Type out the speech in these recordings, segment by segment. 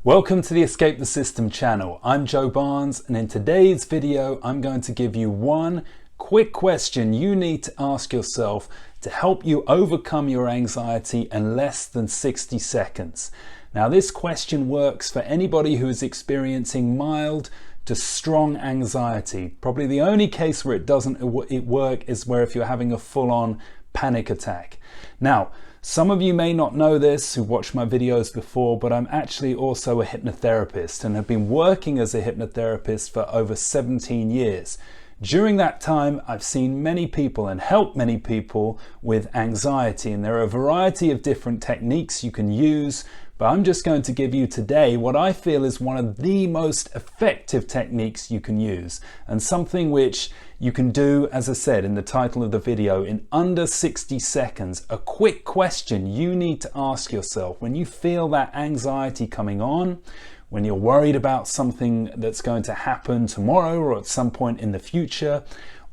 Welcome to the Escape the System channel. I'm Joe Barnes, and in today's video I'm going to give you one quick question you need to ask yourself to help you overcome your anxiety in less than 60 seconds. Now this question works for anybody who is experiencing mild to strong anxiety. Probably the only case where it doesn't work is where if you're having a full-on panic attack. Now, some of you may not know this who watched my videos before, but I'm actually also a hypnotherapist and have been working as a hypnotherapist for over 17 years. During that time, I've seen many people and helped many people with anxiety, and there are a variety of different techniques you can use, but I'm just going to give you today what I feel is one of the most effective techniques you can use, and something which you can do, as I said in the title of the video, in under 60 seconds. A quick question you need to ask yourself when you feel that anxiety coming on, when you're worried about something that's going to happen tomorrow or at some point in the future,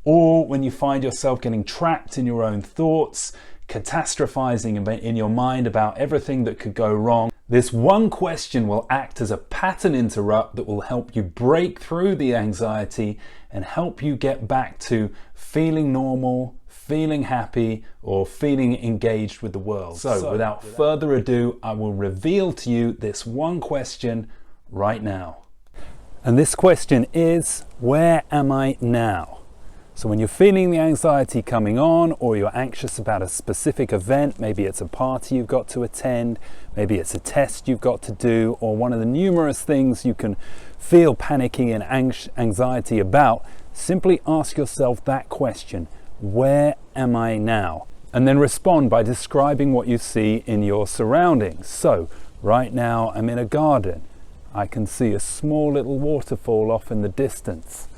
or when you find yourself getting trapped in your own thoughts, catastrophizing in your mind about everything that could go wrong. This one question will act as a pattern interrupt that will help you break through the anxiety and help you get back to feeling normal, feeling happy, or feeling engaged with the world. So without further ado, I will reveal to you this one question right now. And this question is, where am I now? So when you're feeling the anxiety coming on, or you're anxious about a specific event, maybe it's a party you've got to attend, maybe it's a test you've got to do, or one of the numerous things you can feel panicky and anxiety about, simply ask yourself that question, where am I now? And then respond by describing what you see in your surroundings. So right now I'm in a garden. I can see a small little waterfall off in the distance.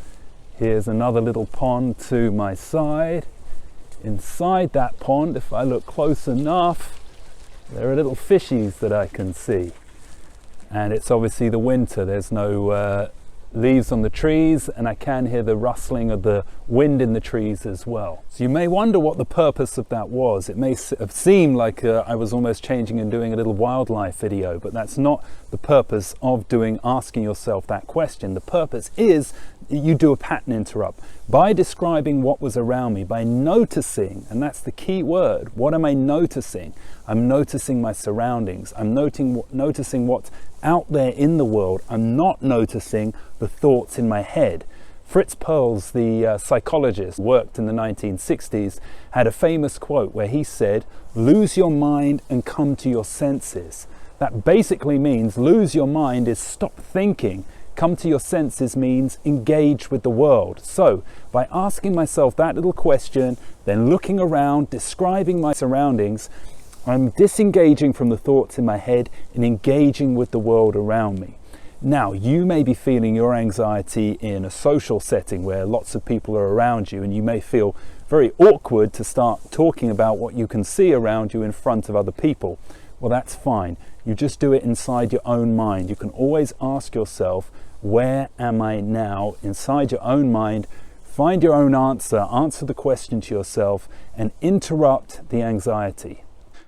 Here's another little pond to my side. Inside that pond, if I look close enough, there are little fishies that I can see. And it's obviously the winter. There's no leaves on the trees, and I can hear the rustling of the wind in the trees as well. So you may wonder what the purpose of that was. It may have seemed like I was almost changing and doing a little wildlife video, but that's not the purpose of asking yourself that question. The purpose is you do a pattern interrupt by describing what was around me, by noticing, and that's the key word. What am I noticing? I'm noticing my surroundings. I'm noticing what's out there in the world. I'm not noticing the thoughts in my head. Fritz Perls, the psychologist, worked in the 1960s, had a famous quote where he said, "Lose your mind and come to your senses." That basically means lose your mind is stop thinking. Come to your senses means engage with the world. So by asking myself that little question, then looking around, describing my surroundings, I'm disengaging from the thoughts in my head and engaging with the world around me. Now, you may be feeling your anxiety in a social setting where lots of people are around you, and you may feel very awkward to start talking about what you can see around you in front of other people. Well, that's fine. You just do it inside your own mind. You can always ask yourself, where am I now? Inside your own mind, find your own answer the question to yourself, and interrupt the anxiety.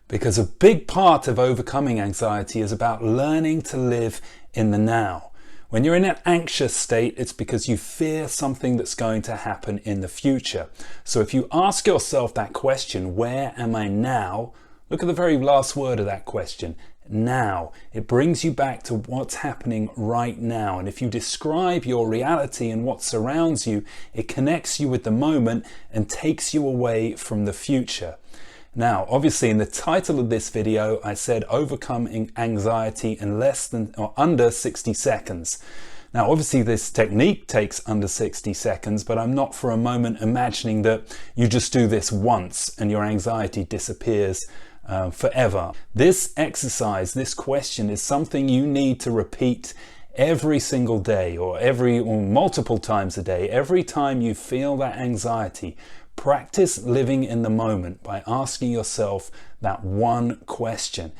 Because a big part of overcoming anxiety is about learning to live in the now. When you're in an anxious state, it's because you fear something that's going to happen in the future. So if you ask yourself that question, where am I now? Look at the very last word of that question, now. It brings you back to what's happening right now. And if you describe your reality and what surrounds you, it connects you with the moment and takes you away from the future. Now, obviously in the title of this video, I said overcoming anxiety in less than or under 60 seconds. Now, obviously this technique takes under 60 seconds, but I'm not for a moment imagining that you just do this once and your anxiety disappears forever. This exercise, this question is something you need to repeat every single day or multiple times a day. Every time you feel that anxiety, practice living in the moment by asking yourself that one question.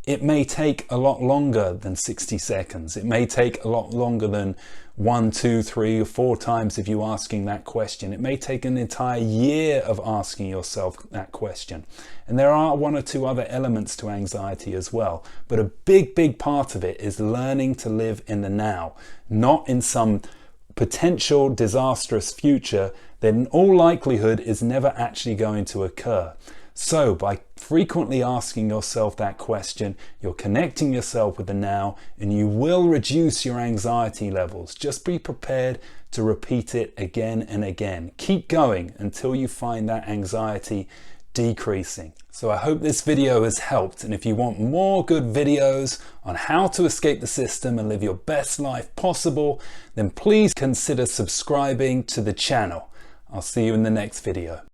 it may take a lot longer than 60 seconds. It may take a lot longer than 1, 2, 3, or 4 times if you're asking that question. It may take an entire year of asking yourself that question. And there are 1 or 2 other elements to anxiety as well. But a big part of it is learning to live in the now, not in some potential disastrous future that in all likelihood is never actually going to occur. So by frequently asking yourself that question, you're connecting yourself with the now, and you will reduce your anxiety levels. Just be prepared to repeat it again and again. Keep going until you find that anxiety decreasing. So I hope this video has helped, and if you want more good videos on how to escape the system and live your best life possible, then please consider subscribing to the channel. I'll see you in the next video.